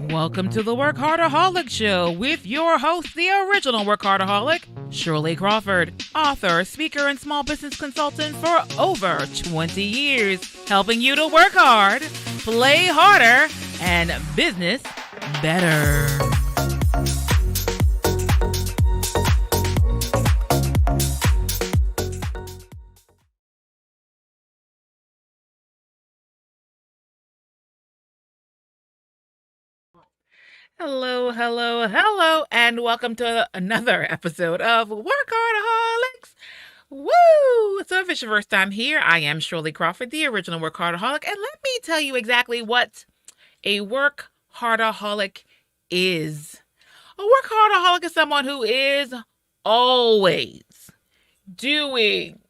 Welcome to the WorkHARDaholics Show with your host, the original WorkHARDaholic, Shirley Crawford, author, speaker, and small business consultant for over 20 years, helping you to work hard, play harder, and business better. Hello, and welcome to another episode of WorkHARDaholics. Woo! So if it's your first time here, I am Shirley Crawford, the original WorkHARDaholic, and let me tell you exactly what a WorkHARDaholic is. A WorkHARDaholic is someone who is always doing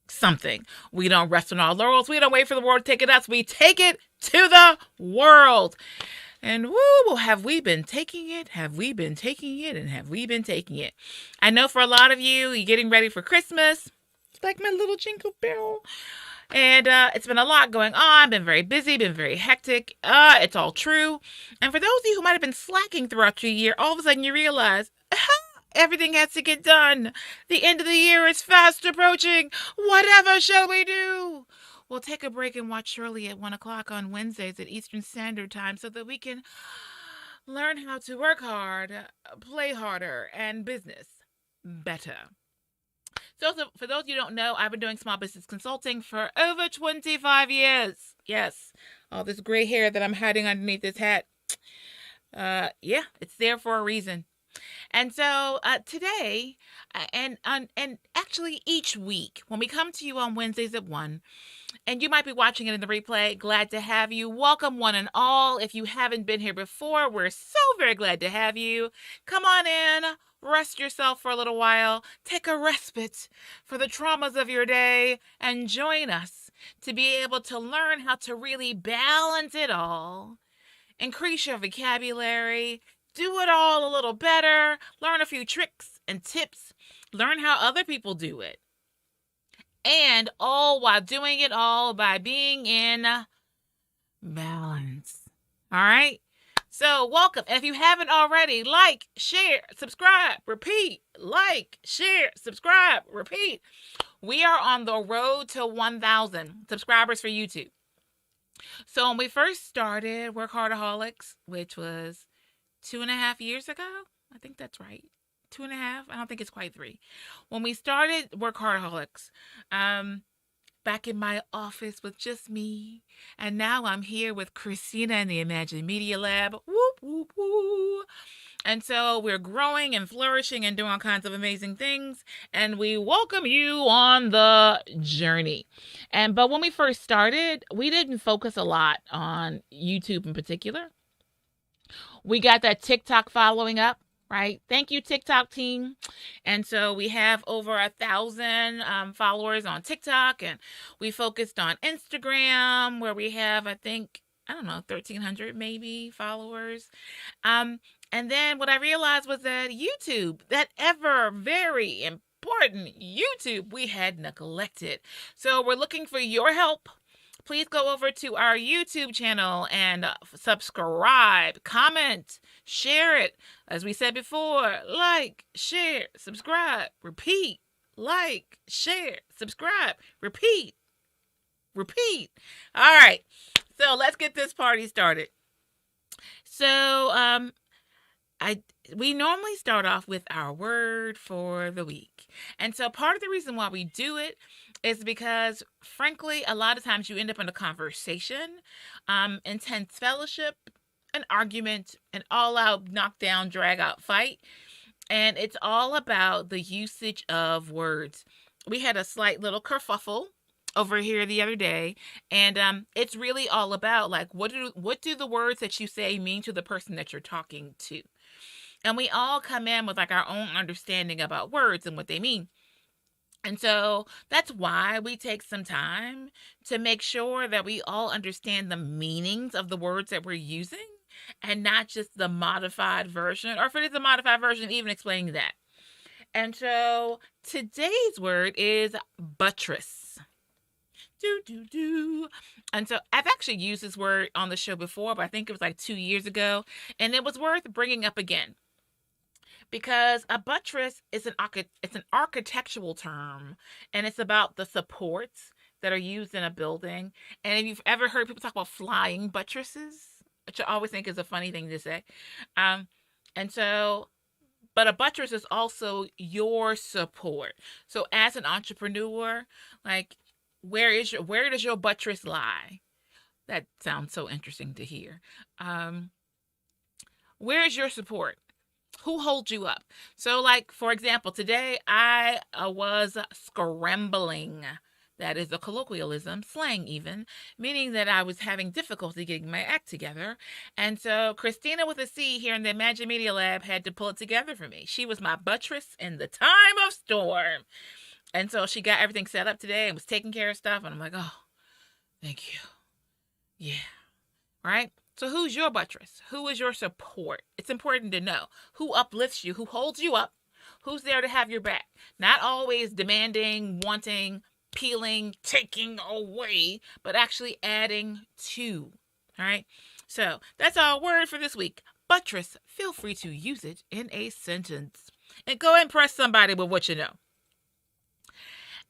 something. We don't rest on our laurels. We don't wait for the world to take it us. We take it to the world. And woo, have we been taking it? Have we been taking it? And have we been taking it? I know for a lot of you, you're getting ready for Christmas. It's like my little jingle bell. And it's been a lot going on. Been very busy. Been very hectic. It's all true. And for those of you who might have been slacking throughout your year, all of a sudden you realize, everything has to get done. The end of the year is fast approaching. Whatever shall we do? We'll take a break and watch Shirley at 1 o'clock on Wednesdays at Eastern Standard Time so that we can learn how to work hard, play harder, and business better. So for those of you who don't know, I've been doing small business consulting for over 25 years. Yes, all this gray hair that I'm hiding underneath this hat. It's there for a reason. And so today, and actually each week, when we come to you on Wednesdays at 1, and you might be watching it in the replay, glad to have you. Welcome one and all. If you haven't been here before, we're so very glad to have you. Come on in, rest yourself for a little while, take a respite for the traumas of your day, and join us to be able to learn how to really balance it all, increase your vocabulary, do it all a little better, learn a few tricks and tips, learn how other people do it. And all while doing it all by being in balance. All right? So welcome. And if you haven't already, like, share, subscribe, repeat. Like, share, subscribe, repeat. We are on the road to 1,000 subscribers for YouTube. So when we first started WorkHARDaholics, which was 2.5 years ago, I think that's right. 2.5. I don't think it's quite 3. When we started WorkHARDaholics, back in my office with just me, and now I'm here with Christina in the Imagine Media Lab. Whoop, whoop, whoop. And so we're growing and flourishing and doing all kinds of amazing things, and we welcome you on the journey. But when we first started, we didn't focus a lot on YouTube in particular. We got that TikTok following up. Right? Thank you, TikTok team. And so we have over 1,000 followers on TikTok, and we focused on Instagram, where we have, 1,300 maybe followers. And then what I realized was that YouTube, that ever very important YouTube, we had neglected. So we're looking for your help. Please go over to our YouTube channel and subscribe, comment, share it. As we said before, like, share, subscribe, repeat. Like, share, subscribe, repeat. Repeat. All right. So let's get this party started. So we normally start off with our word for the week. And so part of the reason why we do it is because, frankly, a lot of times you end up in a conversation, intense fellowship, an argument, an all-out knockdown, drag-out fight. And it's all about the usage of words. We had a slight little kerfuffle over here the other day, and it's really all about, like, what do the words that you say mean to the person that you're talking to? And we all come in with, like, our own understanding about words and what they mean. And so that's why we take some time to make sure that we all understand the meanings of the words that we're using. and not just the modified version, or if it is a modified version, even explaining that. And so today's word is buttress. And so I've actually used this word on the show before, but I think it was like 2 years ago, and it was worth bringing up again. Because a buttress is an architectural term, and it's about the supports that are used in a building. And if you've ever heard people talk about flying buttresses, which I always think is a funny thing to say, and so, but a buttress is also your support. So as an entrepreneur, like, where does your buttress lie? That sounds so interesting to hear. Where is your support? Who holds you up? So, like, for example, today I was scrambling. That is a colloquialism, slang even, meaning that I was having difficulty getting my act together. And so Christina with a C here in the Imagine Media Lab had to pull it together for me. She was my buttress in the time of storm. And so she got everything set up today and was taking care of stuff. And I'm like, oh, thank you. Yeah. Right? So who's your buttress? Who is your support? It's important to know who uplifts you, who holds you up, who's there to have your back. Not always demanding, wanting, peeling, taking away, but actually adding to. All right? So that's our word for this week. Buttress. Feel free to use it in a sentence. And go and impress somebody with what you know.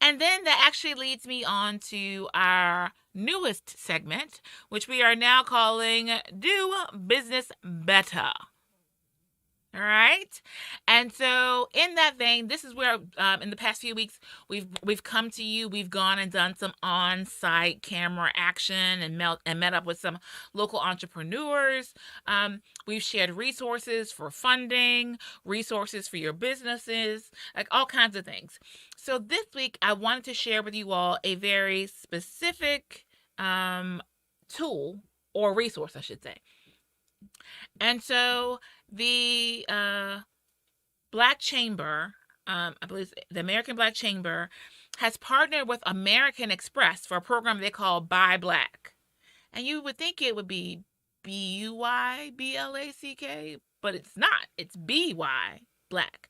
And then that actually leads me on to our newest segment, which we are now calling Do Business Better. All right. And so in that vein, this is where in the past few weeks, we've come to you. We've gone and done some on-site camera action and met up with some local entrepreneurs. We've shared resources for funding, resources for your businesses, like all kinds of things. So this week, I wanted to share with you all a very specific tool or resource, I should say. And so the Black Chamber, I believe the American Black Chamber, has partnered with American Express for a program they call Buy Black. And you would think it would be BUY-BLACK, but it's not. It's BY Black.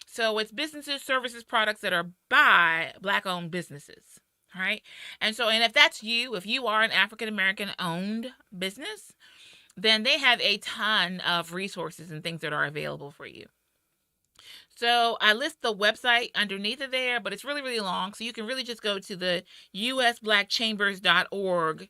So it's businesses, services, products that are by Black-owned businesses. All right. And if that's you, if you are an African-American owned business, then they have a ton of resources and things that are available for you. So I list the website underneath it there, but it's really, really long. So you can really just go to the usblackchambers.org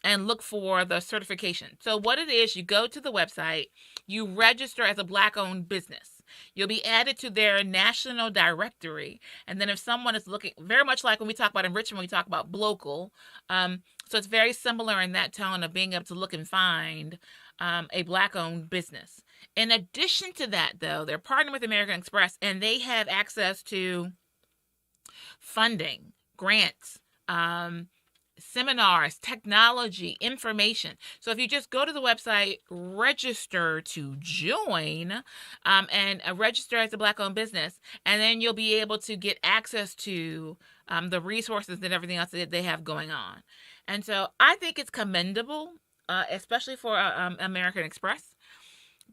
and look for the certification. So what it is, you go to the website, you register as a Black-owned business. You'll be added to their national directory. And then if someone is looking, very much like when we talk about enrichment, we talk about local. So it's very similar in that tone of being able to look and find a Black-owned business. In addition to that, though, they're partnering with American Express, and they have access to funding, grants, seminars, technology, information. So if you just go to the website, register to join, and register as a Black-owned business, and then you'll be able to get access to the resources and everything else that they have going on. And so I think it's commendable, especially for American Express,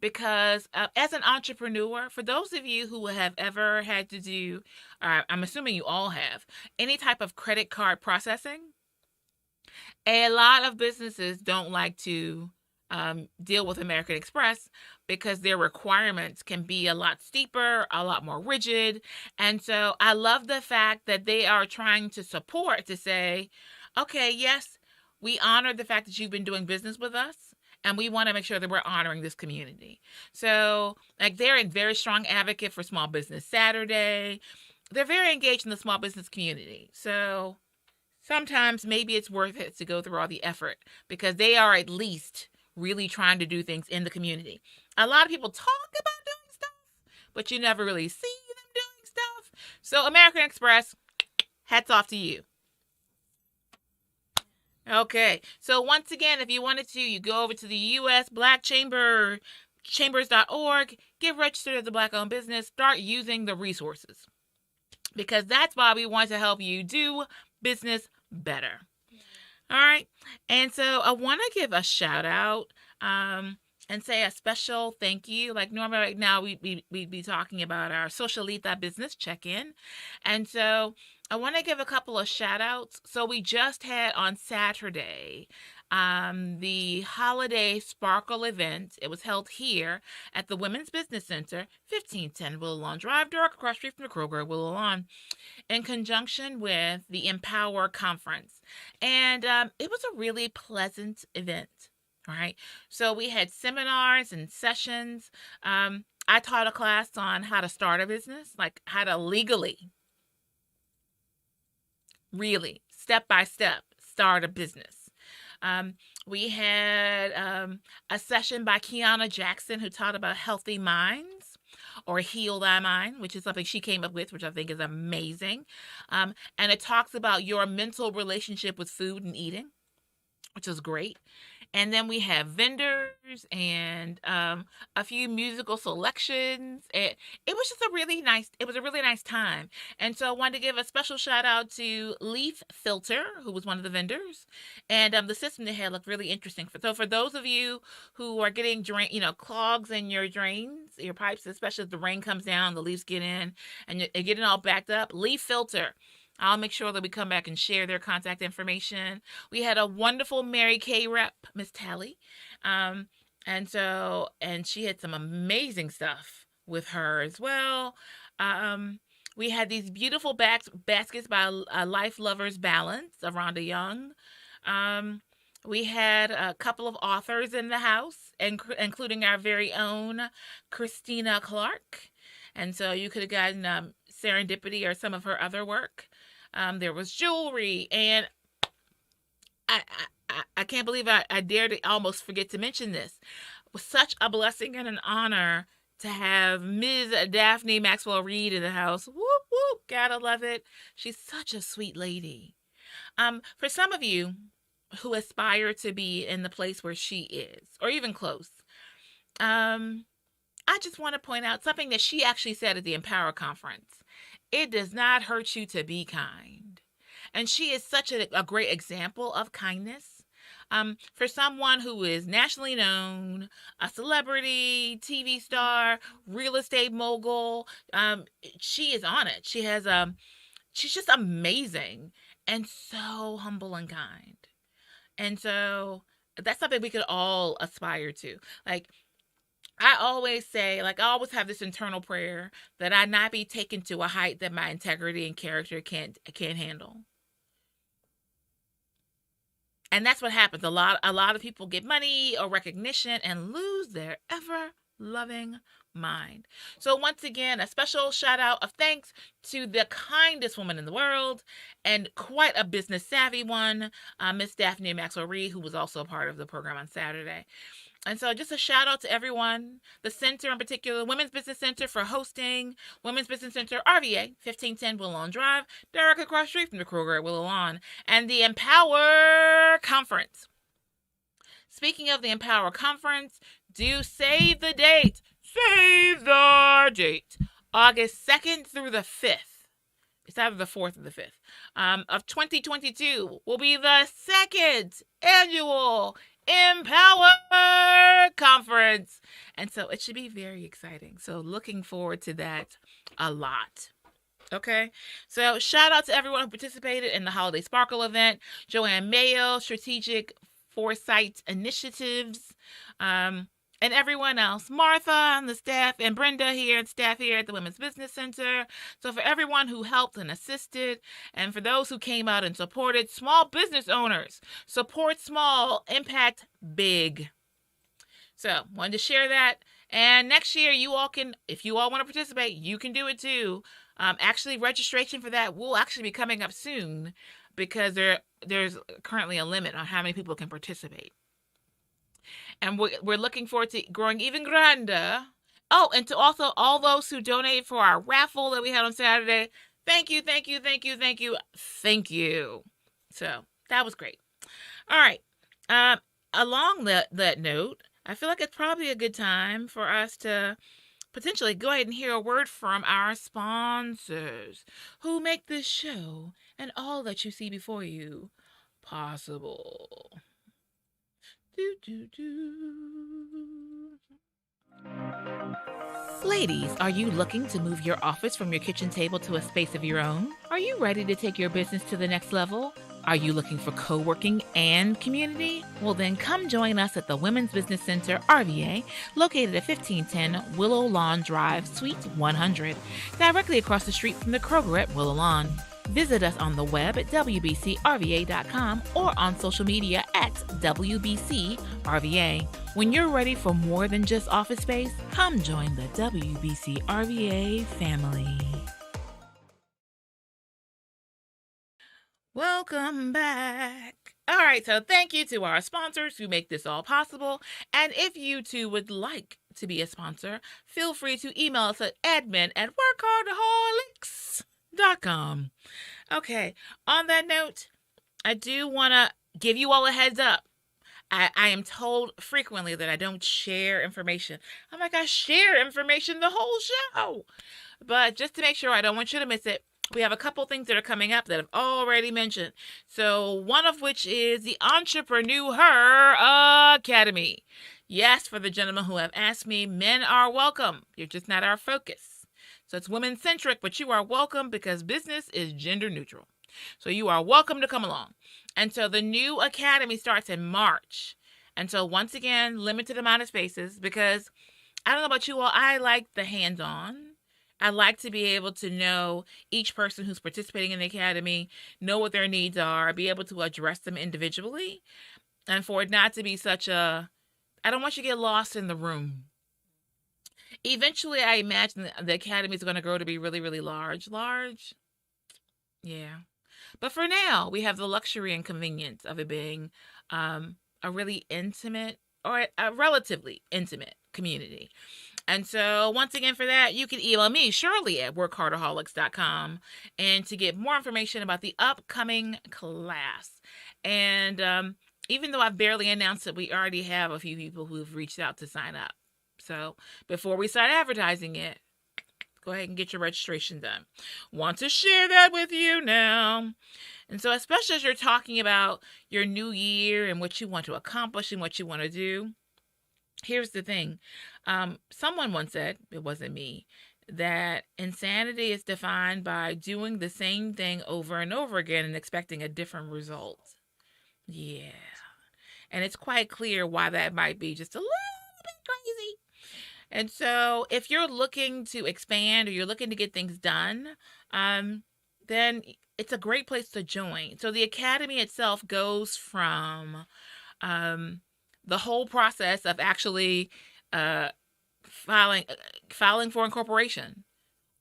because as an entrepreneur, for those of you who have ever had to do, I'm assuming you all have, any type of credit card processing, a lot of businesses don't like to deal with American Express because their requirements can be a lot steeper, a lot more rigid. And so I love the fact that they are trying to support, to say, okay, yes, we honor the fact that you've been doing business with us, and we want to make sure that we're honoring this community. So, like, they're a very strong advocate for Small Business Saturday. They're very engaged in the small business community. So sometimes maybe it's worth it to go through all the effort, because they are at least really trying to do things in the community. A lot of people talk about doing stuff, but you never really see them doing stuff. So American Express, hats off to you. Okay, so once again, if you wanted to, you go over to the US Black Chamber, chambers.org, get registered as a Black-owned business, start using the resources, because that's why we want to help you do business better. All right, and so I want to give a shout out, and and say a special thank you. Like normally right now we'd be talking about our Socialita business check-in. And so I want to give a couple of shout outs. So we just had on Saturday the holiday sparkle event. It was held here at the Women's Business Center, 1510 Willow Lawn Drive, dark across street from the Kroger, Willow Lawn, in conjunction with the Empower Conference. And it was a really pleasant event. All right. So we had seminars and sessions. I taught a class on how to start a business, like how to legally, really, step by step, start a business. We had a session by Kiana Jackson who taught about healthy minds or heal thy mind, which is something she came up with, which I think is amazing. And it talks about your mental relationship with food and eating, which is great. And then we have vendors and a few musical selections. It was just a really nice time. And so I wanted to give a special shout out to Leaf Filter, who was one of the vendors. And the system they had looked really interesting. So for those of you who are getting clogs in your drains, your pipes, especially if the rain comes down, the leaves get in and you're getting all backed up, Leaf Filter. I'll make sure that we come back and share their contact information. We had a wonderful Mary Kay rep, Miss Tally. And she had some amazing stuff with her as well. We had these beautiful baskets by Life Lovers Balance, Rhonda Young. We had a couple of authors in the house, including our very own Christina Clark. And so you could have gotten Serendipity or some of her other work. There was jewelry, and I can't believe I dared to almost forget to mention this. It was such a blessing and an honor to have Ms. Daphne Maxwell Reed in the house. Whoop, whoop, gotta love it. She's such a sweet lady. For some of you who aspire to be in the place where she is, or even close, I just want to point out something that she actually said at the Empower Conference. It does not hurt you to be kind. And she is such a great example of kindness. For someone who is nationally known, a celebrity, TV star, real estate mogul, she is on it. She's just amazing and so humble and kind. And so that's something we could all aspire to. Like, I always say, I always have this internal prayer that I not be taken to a height that my integrity and character can't handle. And that's what happens. A lot of people get money or recognition and lose their ever-loving mind. So once again, a special shout out of thanks to the kindest woman in the world and quite a business savvy one, Miss Daphne Maxwell Reed, who was also a part of the program on Saturday. And so just a shout out to everyone, the center in particular, Women's Business Center for hosting, Women's Business Center, RVA, 1510 Willow Lawn Drive, direct across street from the Kroger at Willow Lawn, and the Empower Conference. Speaking of the Empower Conference, do save the date. Save the date. August 2nd through the 5th. It's either the 4th or the 5th of 2022 will be the second annual Empower Conference. And so it should be very exciting. So looking forward to that a lot. Okay, so shout out to everyone who participated in the Holiday Sparkle event. Joanne Mayo, Strategic Foresight Initiatives, and everyone else. Martha and the staff, and Brenda here and staff here at the Women's Business Center. So for everyone who helped and assisted, and for those who came out and supported small business owners, support small, impact big. So wanted to share that. And next year, you all can, if you all want to participate, you can do it too. Actually, registration for that will actually be coming up soon because there's currently a limit on how many people can participate. And we're looking forward to growing even grander. Oh, and to also all those who donated for our raffle that we had on Saturday. Thank you, thank you, thank you, thank you, thank you. So that was great. All right. Along that note, I feel like it's probably a good time for us to potentially go ahead and hear a word from our sponsors who make this show and all that you see before you possible. Ladies, are you looking to move your office from your kitchen table to a space of your own? Are you ready to take your business to the next level? Are you looking for co-working and community? Well, then come join us at the Women's Business Center, RVA, located at 1510 Willow Lawn Drive, Suite 100, directly across the street from the Kroger at Willow Lawn. Visit us on the web at wbcrva.com or on social media at WBCRVA. When you're ready for more than just office space, come join the WBCRVA family. Welcome back. All right, so thank you to our sponsors who make this all possible. And if you too would like to be a sponsor, feel free to email us at admin@WorkHARDaholics.com. Okay, on that note, I do want to give you all a heads up. I am told frequently that I don't share information. I'm like, I share information the whole show. But just to make sure I don't want you to miss it, we have a couple things that are coming up that I've already mentioned. So one of which is the Entrepreneur Academy. Yes, for the gentlemen who have asked me, men are welcome. You're just not our focus. So it's women-centric, but you are welcome because business is gender neutral. So you are welcome to come along. And so the new academy starts in March. And so once again, limited amount of spaces because I don't know about you all, I like the hands-on. I like to be able to know each person who's participating in the academy, know what their needs are, be able to address them individually, and for it not to be such a, I don't want you to get lost in the room. Eventually, I imagine the academy is going to grow to be really, really large. Large? Yeah. But for now, we have the luxury and convenience of it being a really intimate or a relatively intimate community. And so once again, for that, you can email me, Shirley, at WorkHARDaholics.com, and to get more information about the upcoming class. And even though I've barely announced it, we already have a few people who've reached out to sign up. So before we start advertising it, go ahead and get your registration done. Want to share that with you now. And so especially as you're talking about your new year and what you want to accomplish and what you want to do, here's the thing. Someone once said, it wasn't me, that insanity is defined by doing the same thing over and over again and expecting a different result. Yeah. And it's quite clear why that might be just a little bit crazy. And so if you're looking to expand or you're looking to get things done, then it's a great place to join. So the academy itself goes from the whole process of actually filing for incorporation,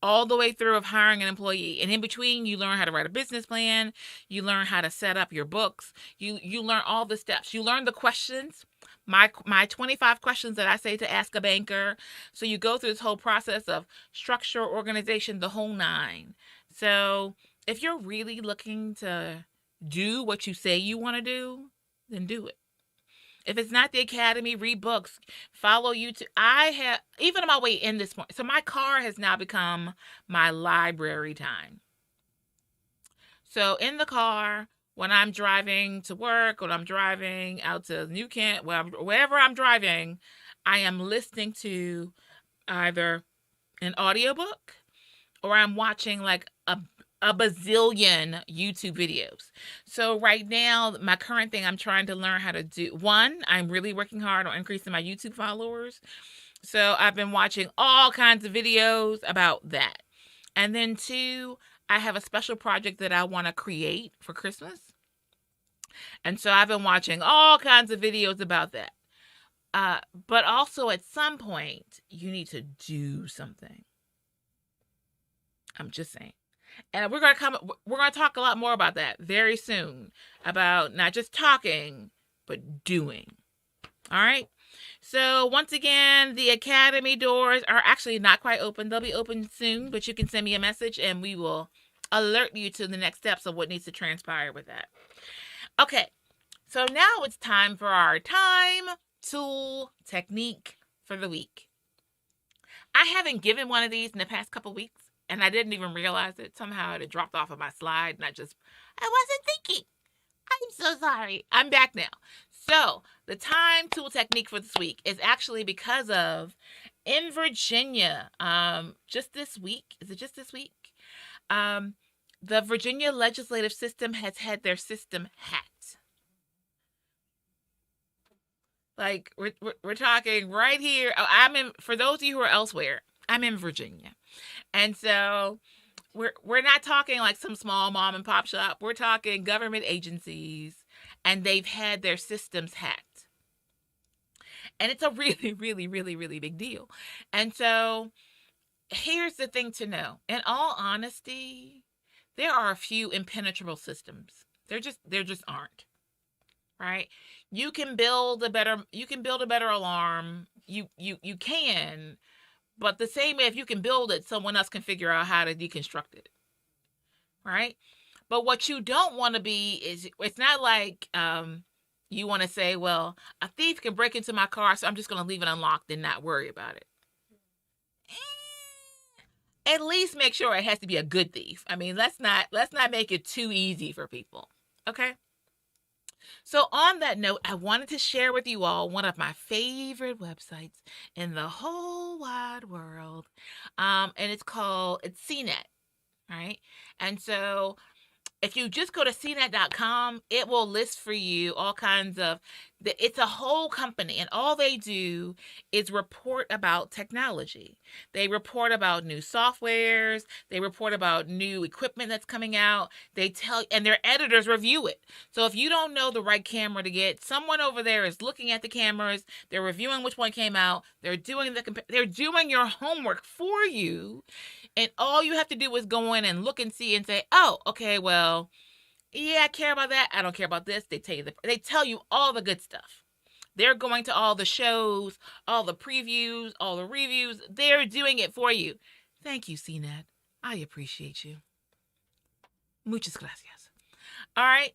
all the way through of hiring an employee. And in between, you learn how to write a business plan. You learn how to set up your books. You learn all the steps. You learn the questions. My 25 questions that I say to ask a banker. So you go through this whole process of structure, organization, the whole nine. So if you're really looking to do what you say you want to do, then do it. If it's not the academy, read books, follow YouTube. I have, even on my way in this morning, so my car has now become my library time. So in the car, when I'm driving to work, when I'm driving out to New Kent, wherever I'm driving, I am listening to either an audiobook or I'm watching like a bazillion YouTube videos. So right now, my current thing I'm trying to learn how to do, one, I'm really working hard on increasing my YouTube followers. So I've been watching all kinds of videos about that. And then two, I have a special project that I want to create for Christmas. And so I've been watching all kinds of videos about that. But also at some point, you need to do something. I'm just saying. And we're going to talk a lot more about that very soon, about not just talking, but doing. All right. So once again, the academy doors are actually not quite open. They'll be open soon, but you can send me a message and we will alert you to the next steps of what needs to transpire with that. Okay. So now it's time for our time tool technique for the week. I haven't given one of these in the past couple weeks. And I didn't even realize it. Somehow it had dropped off of my slide and I wasn't thinking. I'm so sorry. I'm back now. So the time tool technique for this week is actually because of in Virginia, just this week, is it just this week? The Virginia legislative system has had their system hacked. Like we're talking right here. Oh, I'm in. For those of you who are elsewhere, I'm in Virginia, and so we're not talking like some small mom and pop shop. We're talking government agencies, and they've had their systems hacked, and it's a really, really, really, really big deal. And so here's the thing to know. In all honesty, there are a few impenetrable systems. There just aren't. Right? You can build a better alarm. You can, but the same way if you can build it, someone else can figure out how to deconstruct it. Right? But what you don't want to be is, it's not like you want to say, well, a thief can break into my car, so I'm just going to leave it unlocked and not worry about it. At least make sure it has to be a good thief. I mean, let's not make it too easy for people. Okay? So on that note, I wanted to share with you all one of my favorite websites in the whole wide world. And it's CNET, right? And so if you just go to cnet.com, it will list for you all kinds of, it's a whole company, and all they do is report about technology. They report about new softwares. They report about new equipment that's coming out. And their editors review it. So if you don't know the right camera to get, someone over there is looking at the cameras. They're reviewing which one came out. They're doing your homework for you. And all you have to do is go in and look and see and say, oh, okay, well, yeah, I care about that. I don't care about this. They tell you all the good stuff. They're going to all the shows, all the previews, all the reviews. They're doing it for you. Thank you, CNET. I appreciate you. Muchas gracias. All right.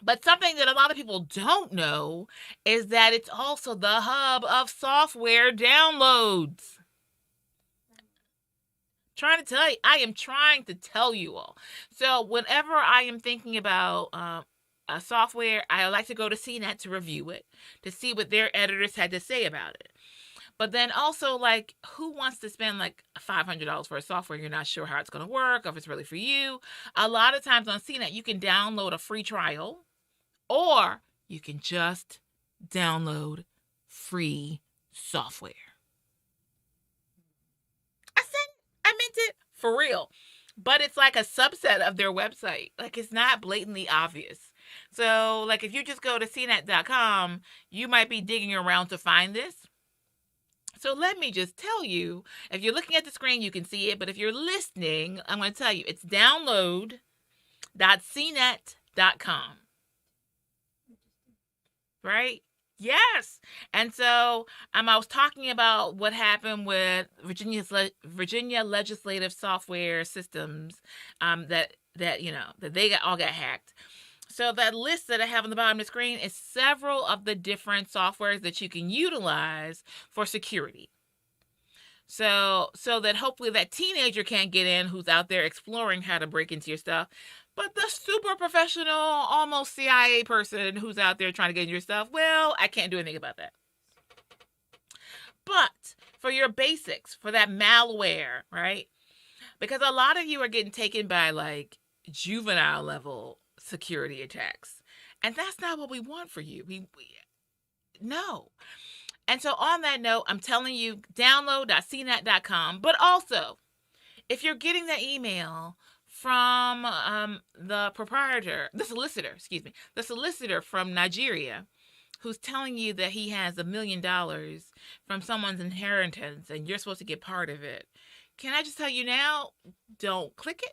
But something that a lot of people don't know is that it's also the hub of software downloads. I am trying to tell you all. So whenever I am thinking about a software, I like to go to CNET to review it, to see what their editors had to say about it. But then also, like, who wants to spend like $500 for a software you're not sure how it's going to work, or if it's really for you? A lot of times on CNET, you can download a free trial, or you can just download free software. I meant it for real. But it's like a subset of their website. Like, it's not blatantly obvious. So, like, if you just go to cnet.com, you might be digging around to find this. So let me just tell you, if you're looking at the screen, you can see it. But if you're listening, I'm going to tell you, it's download.cnet.com. Right? Yes. And so I was talking about what happened with Virginia legislative software systems that they all got hacked. So that list that I have on the bottom of the screen is several of the different softwares that you can utilize for security. So that hopefully that teenager can't get in who's out there exploring how to break into your stuff. But the super professional, almost CIA person who's out there trying to get into your stuff, well, I can't do anything about that. But for your basics, for that malware, right? Because a lot of you are getting taken by like juvenile level security attacks. And that's not what we want for you. No. And so on that note, I'm telling you, download.cnet.com. But also, if you're getting that email from the solicitor from Nigeria, who's telling you that he has $1 million from someone's inheritance and you're supposed to get part of it, can I just tell you now, don't click it.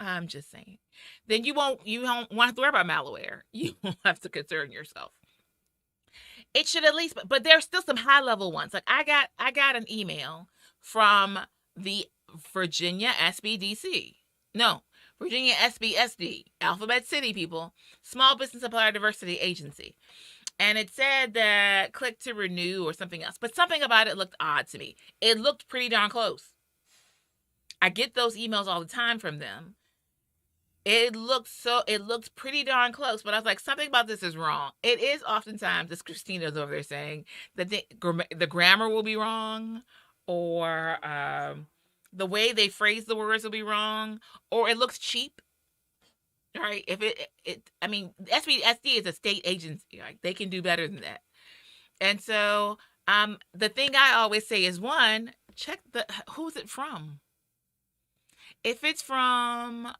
I'm just saying. Then you don't want to have to worry about malware. You won't have to concern yourself. It should at least, but there's still some high level ones. Like I got an email from the Virginia SBDC. No, Virginia SBSD, Alphabet City people, Small Business Supplier Diversity Agency. And it said that click to renew or something else. But something about it looked odd to me. It looked pretty darn close. I get those emails all the time from them. It looks pretty darn close, but I was like, something about this is wrong. It is oftentimes, as Christina's over there saying, that the grammar will be wrong, or the way they phrase the words will be wrong, or it looks cheap. Right? If I mean, SBSD is a state agency. Like, they can do better than that. And so, the thing I always say is, one, check who's it from. If it's from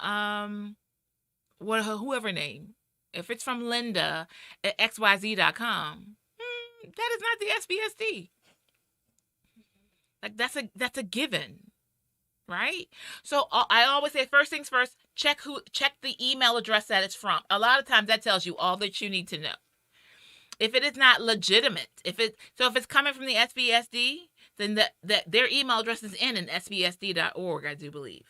whoever name, if it's from Linda at xyz.com, that is not the SBSD. Like, that's a given, right? So I always say, first things first, check the email address that it's from. A lot of times that tells you all that you need to know. If it is not legitimate, if it's coming from the SBSD, then their email address is in sbsd.org, I do believe.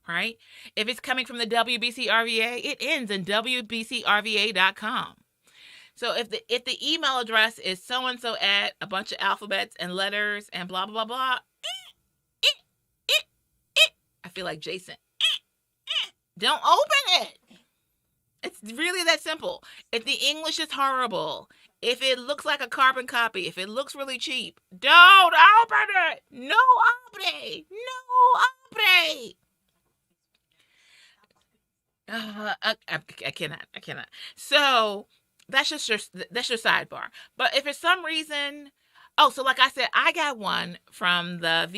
Right? If it's coming from the WBCRVA, it ends in wbcrva.com. So if the email address is so and so at a bunch of alphabets and letters and blah blah blah blah, I feel like Jason. Don't open it. It's really that simple. If the English is horrible, if it looks like a carbon copy, if it looks really cheap, don't open it. No abre. No abre. I cannot. So that's just your sidebar. But if for some reason, so like I said, I got one from the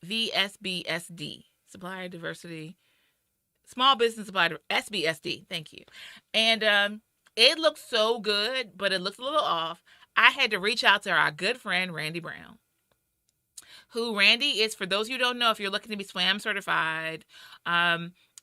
VSBSD, Supplier Diversity, Small Business Supplier, SBSD. Thank you. And it looks so good, but it looks a little off. I had to reach out to our good friend Randy Brown. Randy is, for those who don't know, if you're looking to be SWAM certified,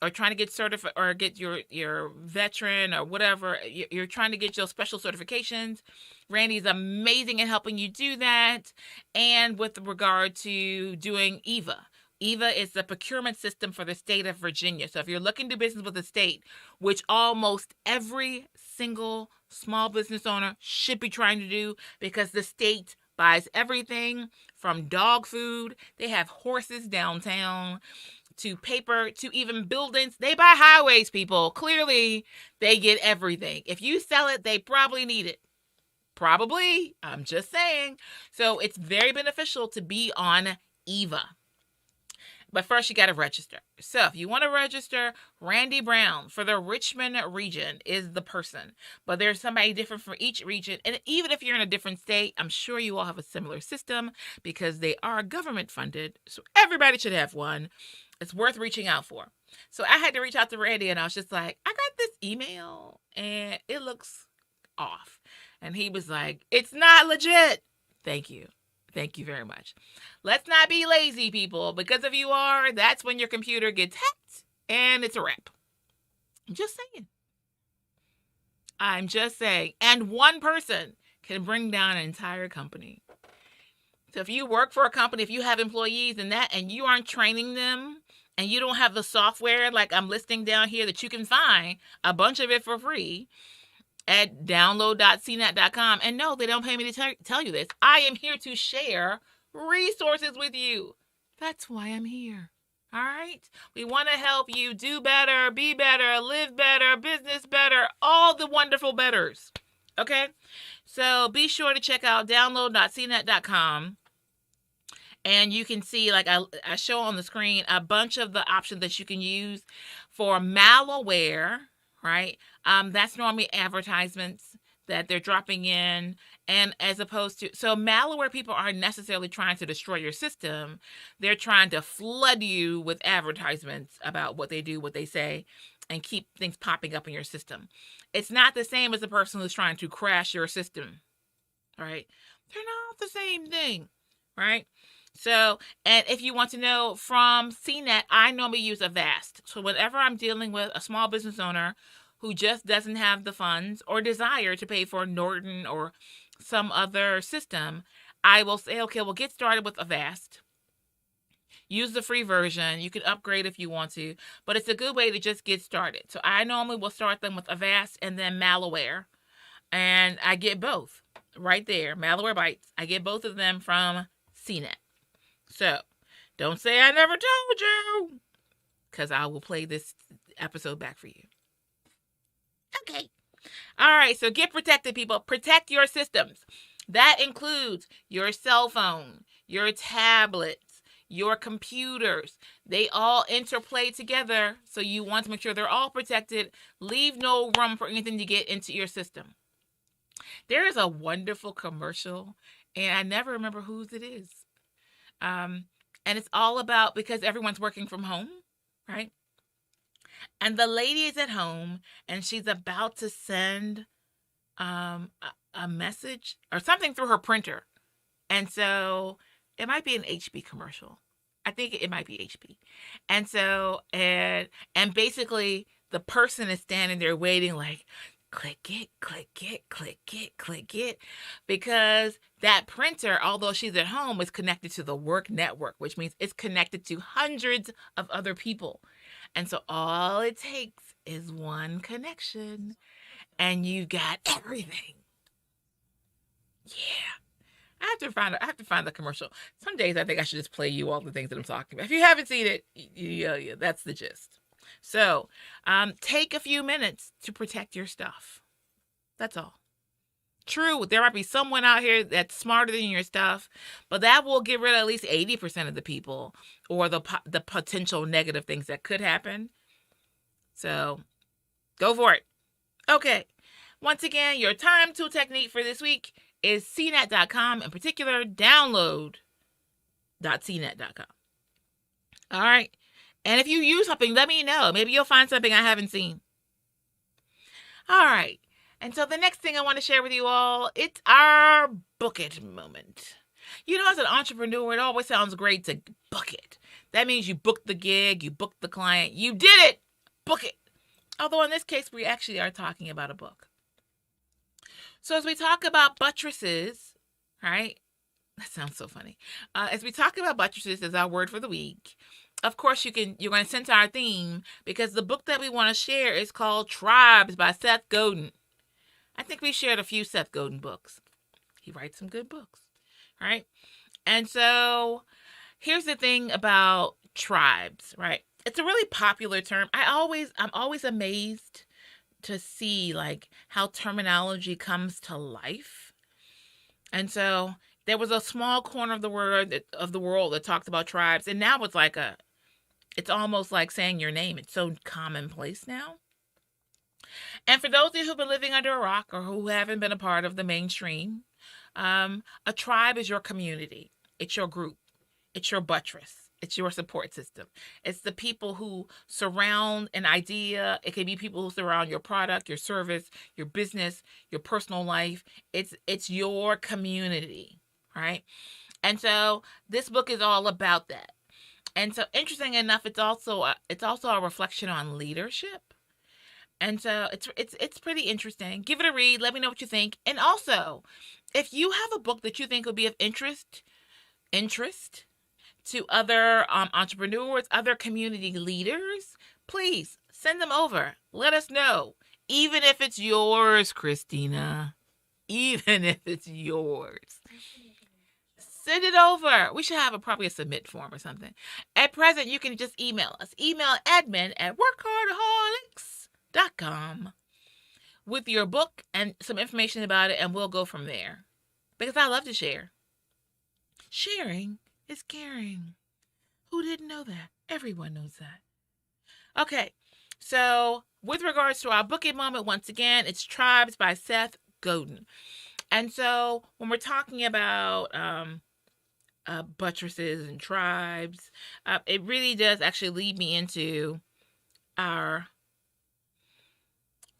or trying to get certified, or get your veteran or whatever, you're trying to get your special certifications, Randy's amazing at helping you do that. And with regard to doing EVA. EVA is the procurement system for the state of Virginia. So if you're looking to do business with the state, which almost every single small business owner should be trying to do, because the state buys everything from dog food, they have horses downtown, to paper, to even buildings. They buy highways, people. Clearly, they get everything. If you sell it, they probably need it. Probably. I'm just saying. So it's very beneficial to be on EVA. But first, you got to register. So if you want to register, Randy Brown for the Richmond region is the person. But there's somebody different for each region. And even if you're in a different state, I'm sure you all have a similar system, because they are government funded. So everybody should have one. It's worth reaching out for. So I had to reach out to Randy, and I was just like, I got this email and it looks off. And he was like, it's not legit. Thank you. Thank you very much. Let's not be lazy, people, because if you are, that's when your computer gets hacked and it's a wrap. I'm just saying. And one person can bring down an entire company. So if you work for a company, if you have employees and you aren't training them, and you don't have the software like I'm listing down here that you can find a bunch of it for free at download.cnet.com. And no, they don't pay me to tell you this. I am here to share resources with you. That's why I'm here. All right? We want to help you do better, be better, live better, business better, all the wonderful betters. Okay? So be sure to check out download.cnet.com. And you can see, like I show on the screen, a bunch of the options that you can use for malware, right? That's normally advertisements that they're dropping in. And as opposed to, so malware people aren't necessarily trying to destroy your system. They're trying to flood you with advertisements about what they do, what they say, and keep things popping up in your system. It's not the same as the person who's trying to crash your system, right? They're not the same thing, right? So, and if you want to know from CNET, I normally use Avast. So whenever I'm dealing with a small business owner who just doesn't have the funds or desire to pay for Norton or some other system, I will say, okay, we'll get started with Avast. Use the free version. You can upgrade if you want to, but it's a good way to just get started. So I normally will start them with Avast and then malware. And I get both right there, Malware Bytes. I get both of them from CNET. So, don't say I never told you, because I will play this episode back for you. Okay. All right, so get protected, people. Protect your systems. That includes your cell phone, your tablets, your computers. They all interplay together, so you want to make sure they're all protected. Leave no room for anything to get into your system. There is a wonderful commercial, and I never remember whose it is. And it's all about, because everyone's working from home, right? And the lady is at home, and she's about to send a message or something through her printer. And so it might be an HP commercial. I think it might be HP. And so, and basically the person is standing there waiting like, click it, click it, click it, click it. Because that printer, although she's at home, is connected to the work network, which means it's connected to hundreds of other people. And so all it takes is one connection and you got everything. Yeah. I have to find the commercial. Some days I think I should just play you all the things that I'm talking about. If you haven't seen it, yeah, that's the gist. So, take a few minutes to protect your stuff. That's all. True, there might be someone out here that's smarter than your stuff, but that will get rid of at least 80% of the people or the potential negative things that could happen. So, go for it. Okay. Once again, your time tool technique for this week is cnet.com, in particular, download.cnet.com. All right. And if you use something, let me know. Maybe you'll find something I haven't seen. All right. And so the next thing I want to share with you all, it's our book it moment. You know, as an entrepreneur, it always sounds great to book it. That means you booked the gig, you booked the client, you did it, book it. Although in this case, we actually are talking about a book. So as we talk about buttresses, right? That sounds so funny. As we talk about buttresses as our word for the week, of course you're going to sense our theme, because the book that we want to share is called Tribes by Seth Godin. I think we shared a few Seth Godin books. He writes some good books, right? And so here's the thing about tribes, right? It's a really popular term. I'm always amazed to see like how terminology comes to life. And so there was a small corner of the world that talked about tribes, and now it's almost like saying your name. It's so commonplace now. And for those of you who've been living under a rock or who haven't been a part of the mainstream, a tribe is your community. It's your group. It's your buttress. It's your support system. It's the people who surround an idea. It can be people who surround your product, your service, your business, your personal life. It's your community, right? And so this book is all about that. And so interesting enough, it's also a reflection on leadership. And so it's pretty interesting. Give it a read. Let me know what you think. And also, if you have a book that you think would be of interest to other entrepreneurs, other community leaders, please send them over. Let us know. Even if it's yours, Christina. Even if it's yours. Send it over. We should have probably a submit form or something. At present, you can just email us. Email admin@WorkHARDaholics.com with your book and some information about it, and we'll go from there. Because I love to share. Sharing is caring. Who didn't know that? Everyone knows that. Okay, so with regards to our book it moment, once again, it's Tribes by Seth Godin. And so when we're talking about buttresses and tribes, it really does actually lead me into our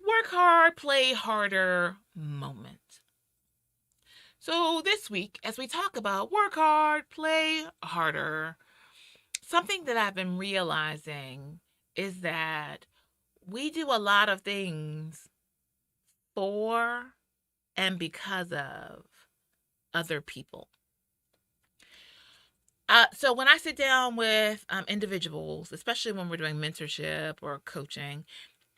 work hard, play harder moment. So this week, as we talk about work hard, play harder, something that I've been realizing is that we do a lot of things for and because of other people. So when I sit down with individuals, especially when we're doing mentorship or coaching,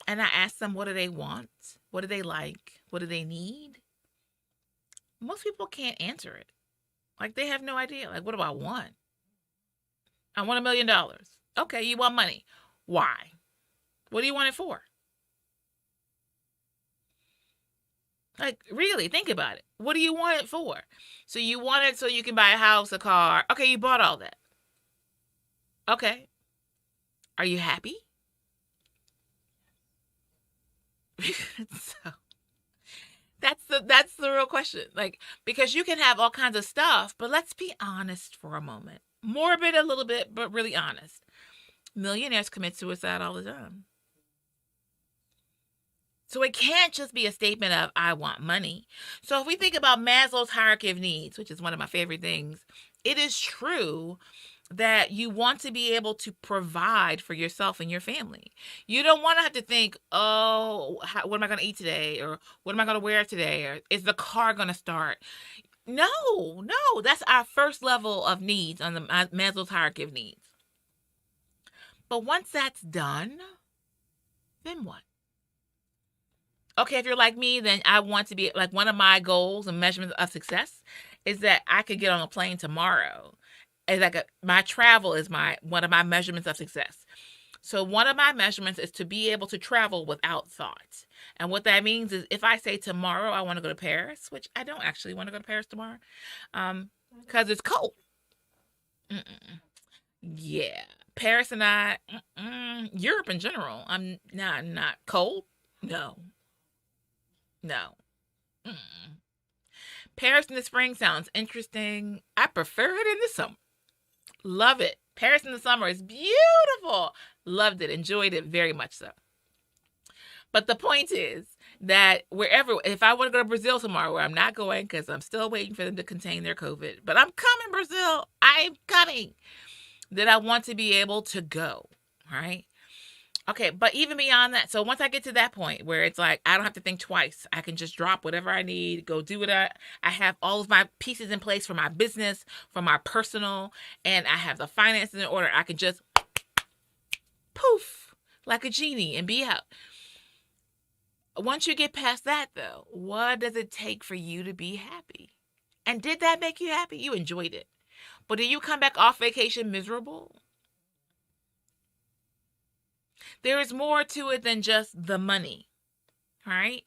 and I ask them, what do they want? What do they like? What do they need? Most people can't answer it. Like, they have no idea. Like, what do I want? I want $1 million. Okay, you want money. Why? What do you want it for? Like, really, think about it. What do you want it for? So you want it so you can buy a house, a car. Okay, you bought all that. Okay. Are you happy? So that's the real question. Like, because you can have all kinds of stuff, but let's be honest for a moment. Morbid a little bit, but really honest. Millionaires commit suicide all the time. So it can't just be a statement of, I want money. So if we think about Maslow's hierarchy of needs, which is one of my favorite things, it is true that you want to be able to provide for yourself and your family. You don't want to have to think, oh, what am I going to eat today? Or what am I going to wear today? Or is the car going to start? No, that's our first level of needs on the Maslow's hierarchy of needs. But once that's done, then what? Okay, if you're like me, then I want to be like, one of my goals and measurements of success is that I could get on a plane tomorrow. It's like my travel is one of my measurements of success. So one of my measurements is to be able to travel without thought. And what that means is, if I say tomorrow I want to go to Paris, which I don't actually want to go to Paris tomorrow, because it's cold. Mm-mm. Yeah, Paris and Europe in general. I'm not cold. No, no. Mm-mm. Paris in the spring sounds interesting. I prefer it in the summer. Love it. Paris in the summer is beautiful. Loved it. Enjoyed it very much so. But the point is that if I want to go to Brazil tomorrow, where I'm not going because I'm still waiting for them to contain their COVID, but I'm coming, Brazil. I'm coming. That I want to be able to go, right? Okay, but even beyond that, so once I get to that point where it's like, I don't have to think twice. I can just drop whatever I need, go do it. I have all of my pieces in place for my business, for my personal, and I have the finances in order. I can just poof, like a genie, and be out. Once you get past that, though, what does it take for you to be happy? And did that make you happy? You enjoyed it. But did you come back off vacation miserable? There is more to it than just the money, right?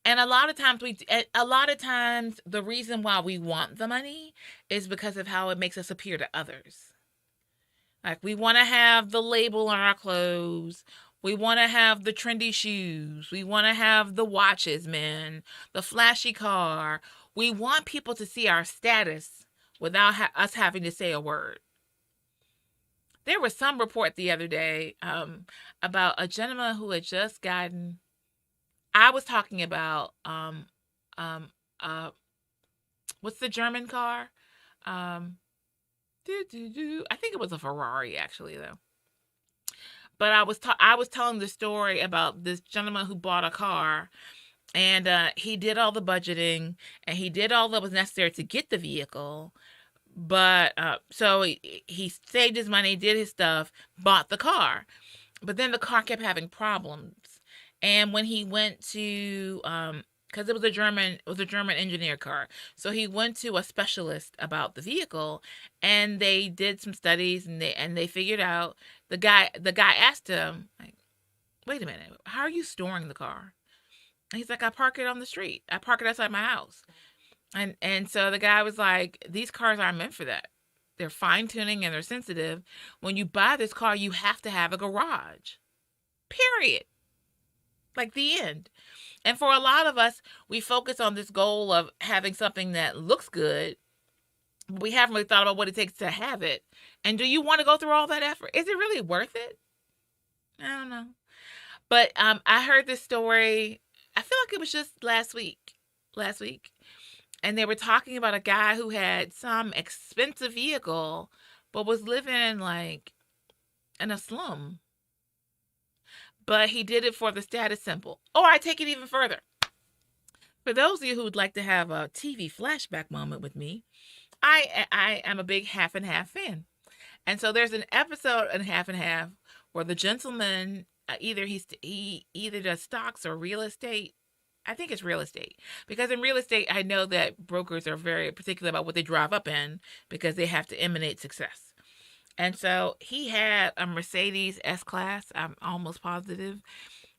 And a lot of times the reason why we want the money is because of how it makes us appear to others. Like, we want to have the label on our clothes. We want to have the trendy shoes. We want to have the watches, man, the flashy car. We want people to see our status without us having to say a word. There was some report the other day about a gentleman who had just gotten. I was talking about what's the German car? I think it was a Ferrari, actually, though. But I was telling the story about this gentleman who bought a car, and he did all the budgeting, and he did all that was necessary to get the vehicle. But so he saved his money, did his stuff, bought the car. But then the car kept having problems. And when he went to because it was a German engineer car. So he went to a specialist about the vehicle, and they did some studies, and they figured out. The guy asked him, like, "Wait a minute, how are you storing the car?" And he's like, "I park it on the street. I park it outside my house." And so the guy was like, "These cars aren't meant for that. They're fine tuning and they're sensitive. When you buy this car, you have to have a garage. Period." Like, the end. And for a lot of us, we focus on this goal of having something that looks good, but we haven't really thought about what it takes to have it. And do you want to go through all that effort? Is it really worth it? I don't know. But I heard this story. I feel like it was just last week. And they were talking about a guy who had some expensive vehicle, but was living like in a slum. But he did it for the status symbol. Or I take it even further. For those of you who would like to have a TV flashback moment with me, I am a big Half and Half fan. And so there's an episode in Half and Half where the gentleman, he either does stocks or real estate. I think it's real estate. Because in real estate, I know that brokers are very particular about what they drive up in because they have to emanate success. And so he had a Mercedes S-Class, I'm almost positive,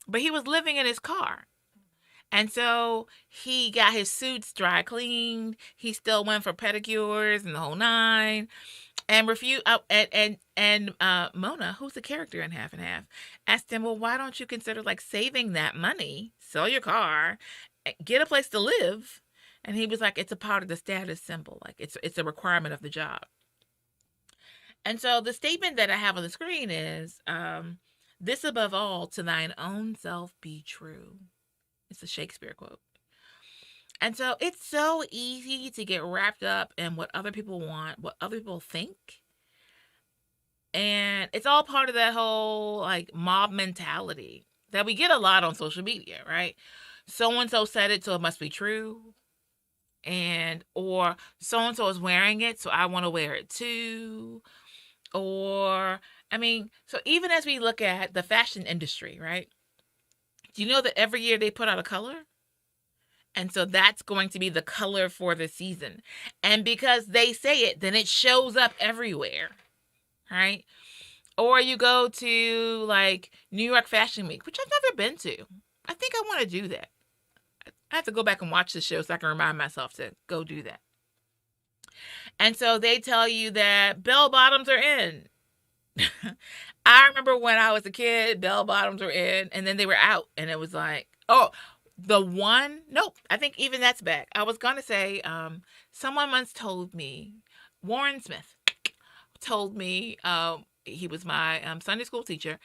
but he was living in his car. And so he got his suits dry cleaned. He still went for pedicures and the whole nine. And Mona, who's the character in Half and Half, asked him, "Well, why don't you consider like saving that money, sell your car, get a place to live?" And he was like, "It's a part of the status symbol. Like it's a requirement of the job." And so the statement that I have on the screen is, "This above all, to thine own self be true." It's a Shakespeare quote. And so it's so easy to get wrapped up in what other people want, what other people think. And it's all part of that whole like mob mentality that we get a lot on social media, right? So and so said it, so it must be true. And or so and so is wearing it, so I want to wear it too. Or I mean, so even as we look at the fashion industry, right? Do you know that every year they put out a color? And so that's going to be the color for the season. And because they say it, then it shows up everywhere, right? Or you go to like New York Fashion Week, which I've never been to. I think I want to do that. I have to go back and watch the show so I can remind myself to go do that. And so they tell you that bell bottoms are in. I remember when I was a kid, bell bottoms were in and then they were out. And it was like, oh, nope, I think even that's back. I was going to say, someone once told me, Warren Smith told me, he was my Sunday school teacher,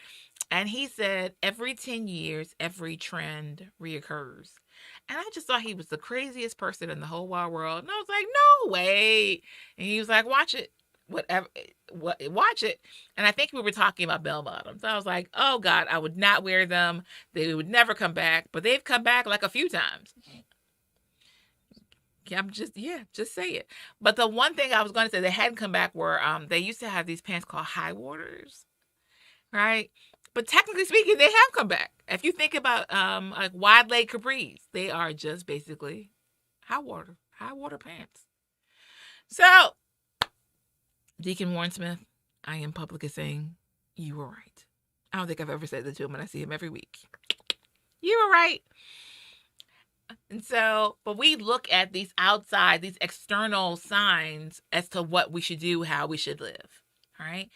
and he said every 10 years, every trend reoccurs. And I just thought he was the craziest person in the whole wide world. And I was like, no way. And he was like, watch it. Watch it. And I think we were talking about bell bottoms. I was like, oh God, I would not wear them. They would never come back. But they've come back like a few times. Just say it. But the one thing I was going to say they hadn't come back were they used to have these pants called high waters, right? But technically speaking, they have come back. If you think about like wide leg capris, they are just basically high water pants. So, Deacon Warren Smith, I am publicly saying you were right. I don't think I've ever said that to him, and I see him every week. You were right. And so, but we look at these outside, these external signs as to what we should do, how we should live. All right.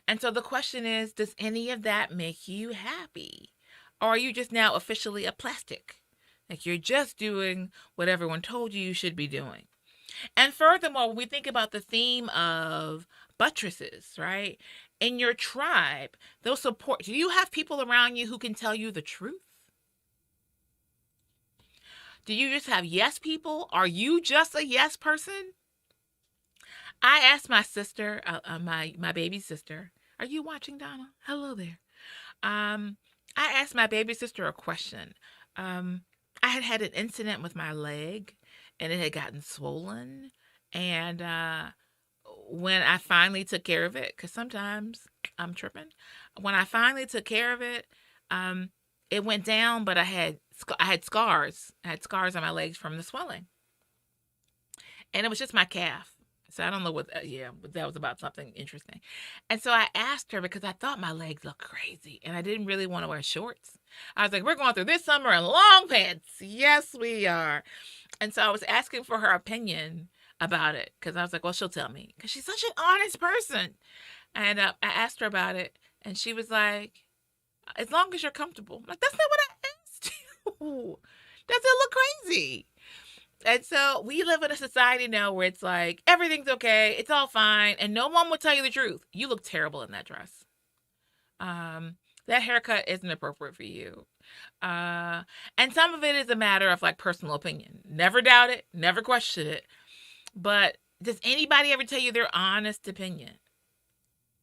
And so the question is, does any of that make you happy? Or are you just now officially a plastic? Like you're just doing what everyone told you should be doing. And furthermore, when we think about the theme of buttresses, right? In your tribe, they'll support. Do you have people around you who can tell you the truth? Do you just have yes people? Are you just a yes person? I asked my sister, my baby sister, are you watching, Donna? Hello there. I asked my baby sister a question. I had an incident with my leg, and it had gotten swollen. And when I finally took care of it, because sometimes I'm tripping, when I finally took care of it, it went down, but I had scars. I had scars on my legs from the swelling. And it was just my calf. So I don't know what, but that was about something interesting. And so I asked her because I thought my legs looked crazy and I didn't really want to wear shorts. I was like, we're going through this summer in long pants. Yes, we are. And so I was asking for her opinion about it because I was like, well, she'll tell me because she's such an honest person. And I asked her about it and she was like, as long as you're comfortable. I'm like, that's not what I asked you. Does it look crazy? And so we live in a society now where it's like, everything's okay, it's all fine, and no one will tell you the truth. You look terrible in that dress. That haircut isn't appropriate for you. And some of it is a matter of like personal opinion. Never doubt it, never question it. But does anybody ever tell you their honest opinion?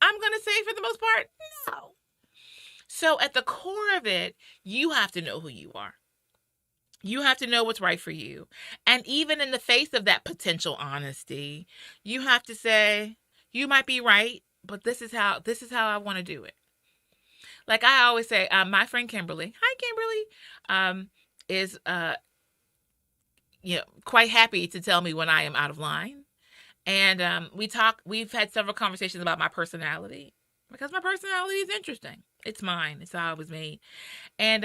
I'm going to say for the most part, no. So at the core of it, you have to know who you are. You have to know what's right for you. And even in the face of that potential honesty, you have to say, you might be right, but this is how I want to do it. Like I always say, my friend Kimberly, hi Kimberly, is quite happy to tell me when I am out of line. And we've had several conversations about my personality, because my personality is interesting. It's mine. It's how I was made. And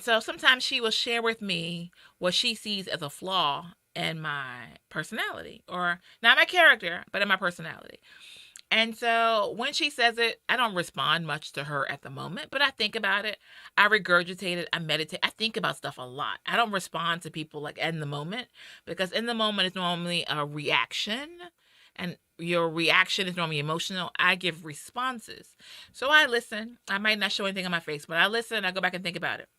so sometimes she will share with me what she sees as a flaw in my personality, or not my character, but in my personality. And so when she says it, I don't respond much to her at the moment, but I think about it. I regurgitate it. I meditate. I think about stuff a lot. I don't respond to people like in the moment, because in the moment is normally a reaction, and your reaction is normally emotional. I give responses. So I listen. I might not show anything on my face, but I listen. I go back and think about it.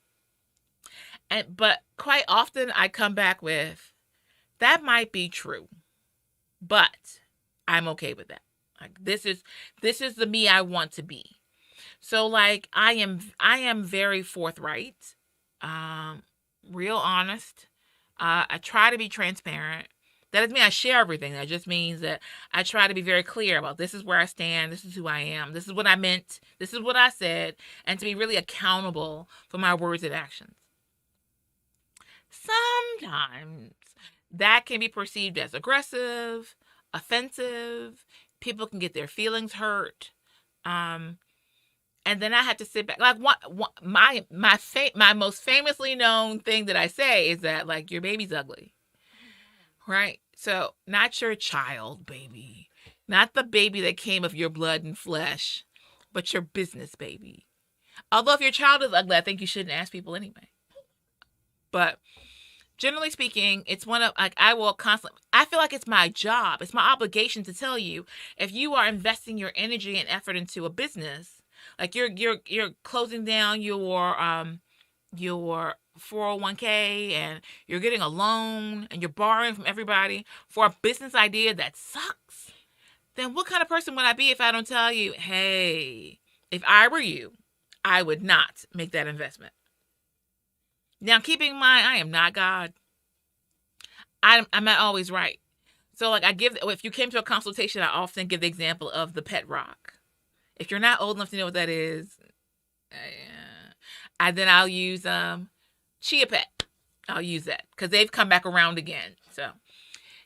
But quite often I come back with, that might be true, but I'm okay with that. Like, this is the me I want to be. So like I am very forthright, real honest. I try to be transparent. That doesn't mean I share everything. That just means that I try to be very clear about, this is where I stand, this is who I am, this is what I meant, this is what I said, and to be really accountable for my words and actions. Sometimes that can be perceived as aggressive, offensive. People can get their feelings hurt. And then I have to sit back. Like, my most famously known thing that I say is that, like, your baby's ugly, right? So not your child baby, not the baby that came of your blood and flesh, but your business baby. Although if your child is ugly, I think you shouldn't ask people anyway. But generally speaking, it's one of, like, I will constantly, I feel like it's my job, it's my obligation to tell you, if you are investing your energy and effort into a business, like you're closing down your 401k, and you're getting a loan, and you're borrowing from everybody for a business idea that sucks, then what kind of person would I be if I don't tell you, hey, if I were you, I would not make that investment. Now, keeping in mind, I am not God. I'm not always right. So, like, if you came to a consultation, I often give the example of the pet rock. If you're not old enough to know what that is, then I'll use Chia Pet. I'll use that because they've come back around again. So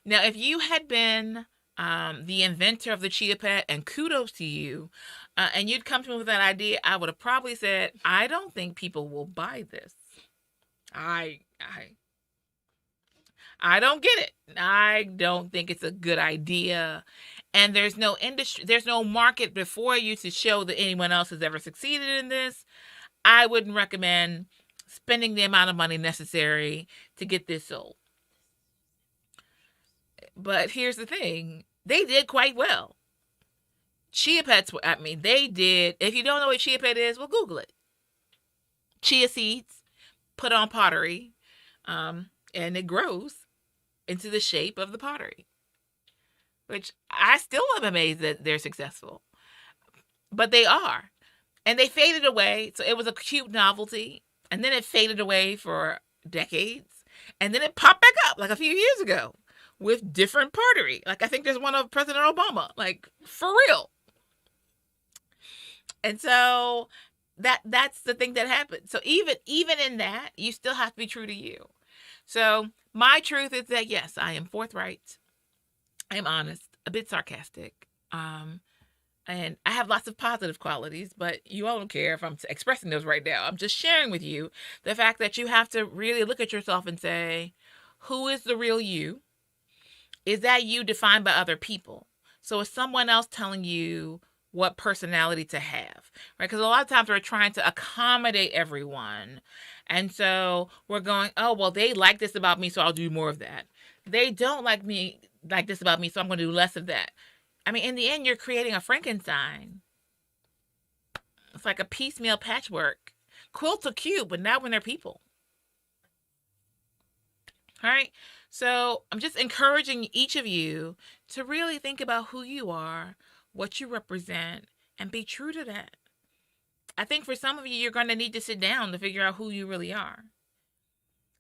now, if you had been the inventor of the Chia Pet, and kudos to you, and you'd come to me with that idea, I would have probably said, I don't think people will buy this. I don't get it. I don't think it's a good idea. And there's no industry, there's no market before you to show that anyone else has ever succeeded in this. I wouldn't recommend spending the amount of money necessary to get this sold. But here's the thing, they did quite well. Chia Pets, they did. If you don't know what Chia Pet is, well, Google it. Chia seeds put on pottery, and it grows into the shape of the pottery, which I still am amazed that they're successful. But they are. And they faded away. So it was a cute novelty. And then it faded away for decades. And then it popped back up like a few years ago with different pottery. Like, I think there's one of President Obama. Like, for real. And so that's the thing that happened. So even in that, you still have to be true to you. So my truth is that, yes, I am forthright. I am honest, a bit sarcastic. And I have lots of positive qualities, but you all don't care if I'm expressing those right now. I'm just sharing with you the fact that you have to really look at yourself and say, who is the real you? Is that you defined by other people? So is someone else telling you what personality to have, right? Because a lot of times we're trying to accommodate everyone. And so we're going, oh, well, they like this about me, so I'll do more of that. They don't like this about me, so I'm going to do less of that. I mean, in the end, you're creating a Frankenstein. It's like a piecemeal patchwork. Quilts are cute, but not when they're people. All right? So I'm just encouraging each of you to really think about who you are, what you represent, and be true to that. I think for some of you, you're going to need to sit down to figure out who you really are.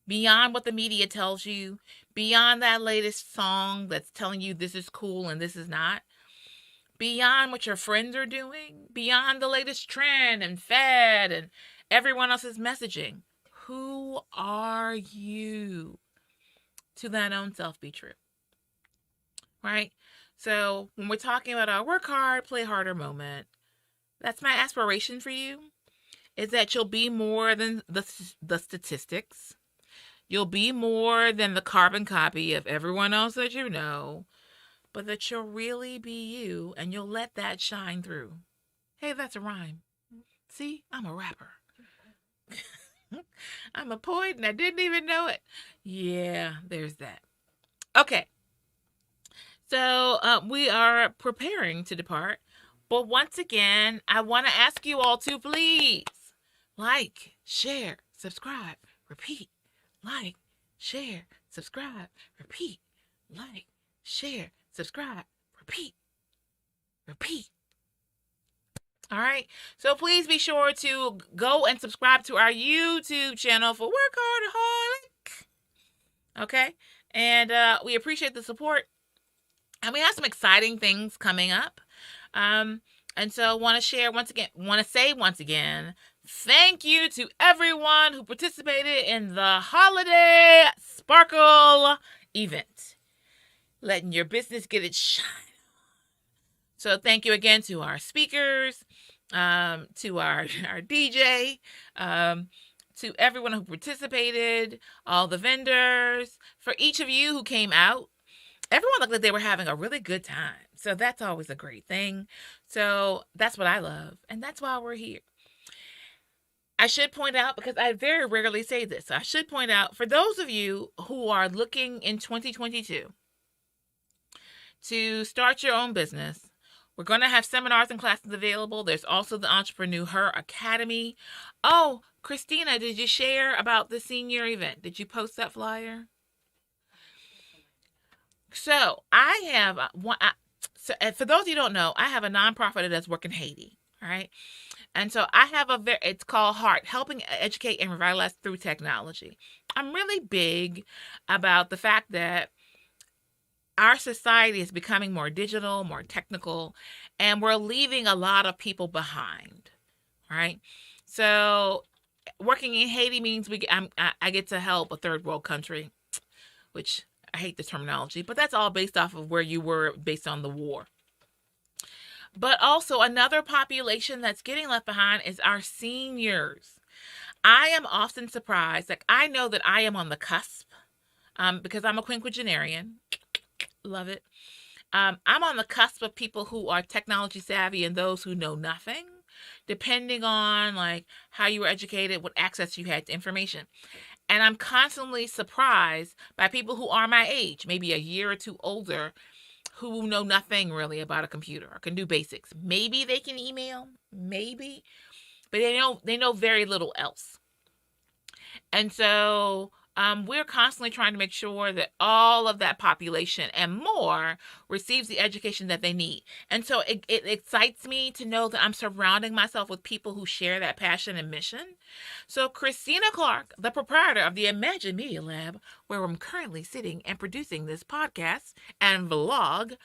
Beyond what the media tells you, beyond that latest song that's telling you this is cool and this is not, beyond what your friends are doing, beyond the latest trend and fad and everyone else's messaging. Who are you? To thine own self be true. right? So when we're talking about our work hard, play harder moment, that's my aspiration for you, is that you'll be more than the statistics. You'll be more than the carbon copy of everyone else that you know, but that you'll really be you and you'll let that shine through. Hey, that's a rhyme. See, I'm a rapper. I'm a poet and I didn't even know it. Yeah, there's that. Okay. So we are preparing to depart. But once again, I want to ask you all to please like, share, subscribe, repeat. Like, share, subscribe, repeat. Like, share, subscribe, repeat. Repeat. All right. So please be sure to go and subscribe to our YouTube channel for WorkHARDaholics. Okay. And we appreciate the support. And we have some exciting things coming up. And so want to say once again, thank you to everyone who participated in the Holiday Sparkle event. Letting your business get its shine. So thank you again to our speakers, to our DJ, to everyone who participated, all the vendors, for each of you who came out. Everyone looked like they were having a really good time. So that's always a great thing. So that's what I love. And that's why we're here. I should point out, because I very rarely say this, I should point out, for those of you who are looking in 2022 to start your own business, we're going to have seminars and classes available. There's also the Entrepreneur Her Academy. Oh, Christina, did you share about the senior event? Did you post that flyer? So I have one. For those of you who don't know, I have a nonprofit that does work in Haiti. All right. And so I have it's called HEART, Helping Educate and Revitalize Through Technology. I'm really big about the fact that our society is becoming more digital, more technical, and we're leaving a lot of people behind, right? So working in Haiti means I get to help a third world country, which I hate the terminology, but that's all based off of where you were based on the war. But also another population that's getting left behind is our seniors. I am often surprised. Like, I know that I am on the cusp because I'm a quinquagenarian. Love it. I'm on the cusp of people who are technology savvy and those who know nothing, depending on like how you were educated, what access you had to information. And I'm constantly surprised by people who are my age, maybe a year or two older, who know nothing really about a computer or can do basics. Maybe they can email, maybe, but they know very little else. And so we're constantly trying to make sure that all of that population and more receives the education that they need. And so it excites me to know that I'm surrounding myself with people who share that passion and mission. So Christina Clark, the proprietor of the Imagine Media Lab, where I'm currently sitting and producing this podcast and vlog,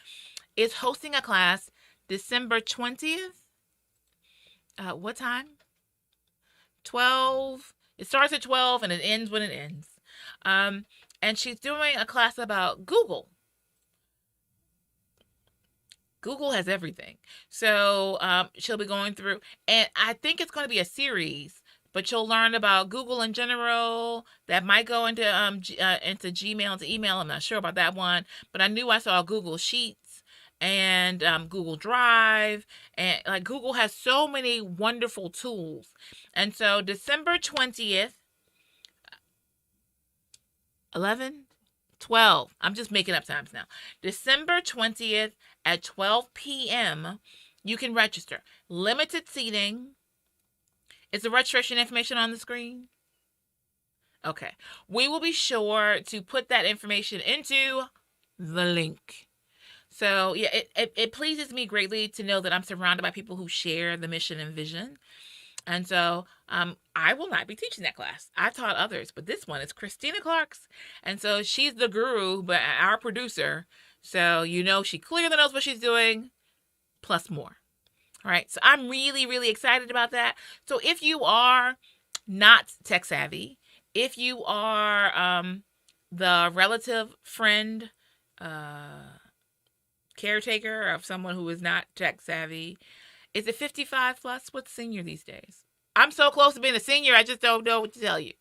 is hosting a class December 20th. What time? 12. It starts at 12 and it ends when it ends. And she's doing a class about Google. Google has everything. So she'll be going through, and I think it's going to be a series, but you'll learn about Google in general. That might go into Gmail, into email. I'm not sure about that one, but I knew I saw Google Sheets and Google Drive, and like Google has so many wonderful tools. And so December 20th, 11, 12. I'm just making up times now. December 20th at 12 p.m. You can register. Limited seating. Is the registration information on the screen? Okay. We will be sure to put that information into the link. So yeah, it pleases me greatly to know that I'm surrounded by people who share the mission and vision. And so I will not be teaching that class. I taught others, but this one is Christina Clark's. And so she's the guru, but our producer. So she clearly knows what she's doing, plus more. All right. So I'm really, really excited about that. So if you are not tech savvy, if you are the relative, friend, caretaker of someone who is not tech savvy. Is it 55 plus? What's senior these days? I'm so close to being a senior, I just don't know what to tell you.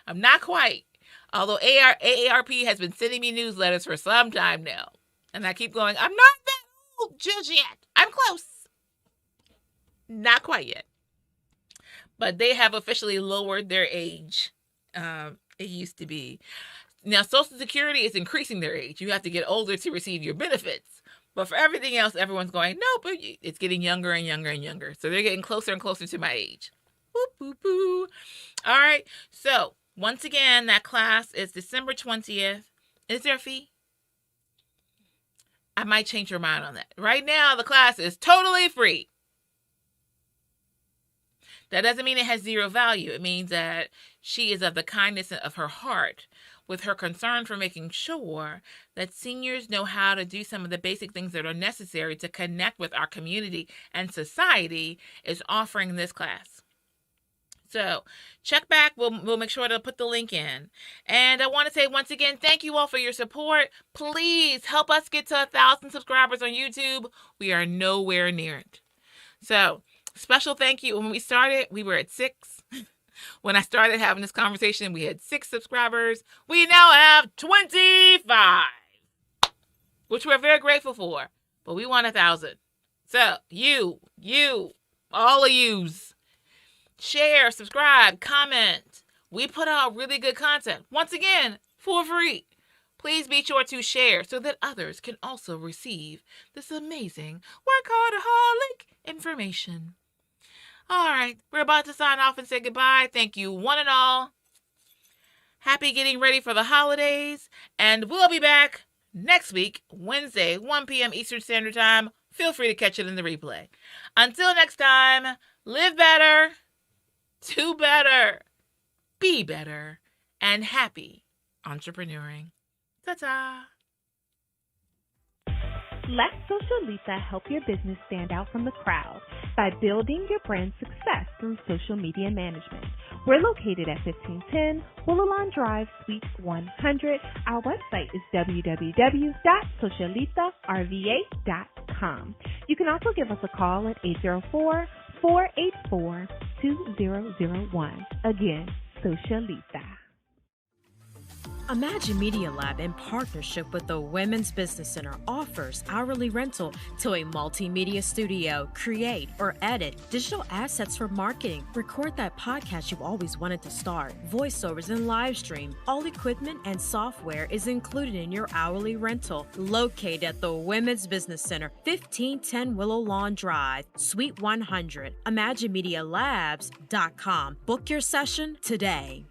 I'm not quite. Although AARP has been sending me newsletters for some time now. And I keep going, I'm not that old just yet. I'm close. Not quite yet. But they have officially lowered their age. It used to be. Now, Social Security is increasing their age. You have to get older to receive your benefits. But for everything else, everyone's going, no, but it's getting younger and younger and younger. So they're getting closer and closer to my age. Boop, boop, boop. All right. So once again, that class is December 20th. Is there a fee? I might change your mind on that. Right now, the class is totally free. That doesn't mean it has zero value. It means that she is of the kindness of her heart, with her concern for making sure that seniors know how to do some of the basic things that are necessary to connect with our community and society, is offering this class. So check back. We'll make sure to put the link in. And I want to say once again, thank you all for your support. Please help us get to 1,000 subscribers on YouTube. We are nowhere near it. So special thank you. When we started, we were at 6. When I started having this conversation, we had 6 subscribers. We now have 25, which we're very grateful for. But we want 1,000. So you, all of yous, share, subscribe, comment. We put out really good content. Once again, for free. Please be sure to share so that others can also receive this amazing WorkHARDaholic information. All right, we're about to sign off and say goodbye. Thank you, one and all. Happy getting ready for the holidays. And we'll be back next week, Wednesday, 1 p.m. Eastern Standard Time. Feel free to catch it in the replay. Until next time, live better, do better, be better, and happy entrepreneuring. Ta-ta! Let Socialita help your business stand out from the crowd by building your brand success through social media management. We're located at 1510 Willow Drive, Suite 100. Our website is www.socialitarva.com. You can also give us a call at 804-484-2001. Again, Socialita. Imagine Media Lab, in partnership with the Women's Business Center, offers hourly rental to a multimedia studio. Create or edit digital assets for marketing. Record that podcast you've always wanted to start. Voiceovers and live stream. All equipment and software is included in your hourly rental. Located at the Women's Business Center, 1510 Willow Lawn Drive, Suite 100. ImagineMediaLabs.com. Book your session today.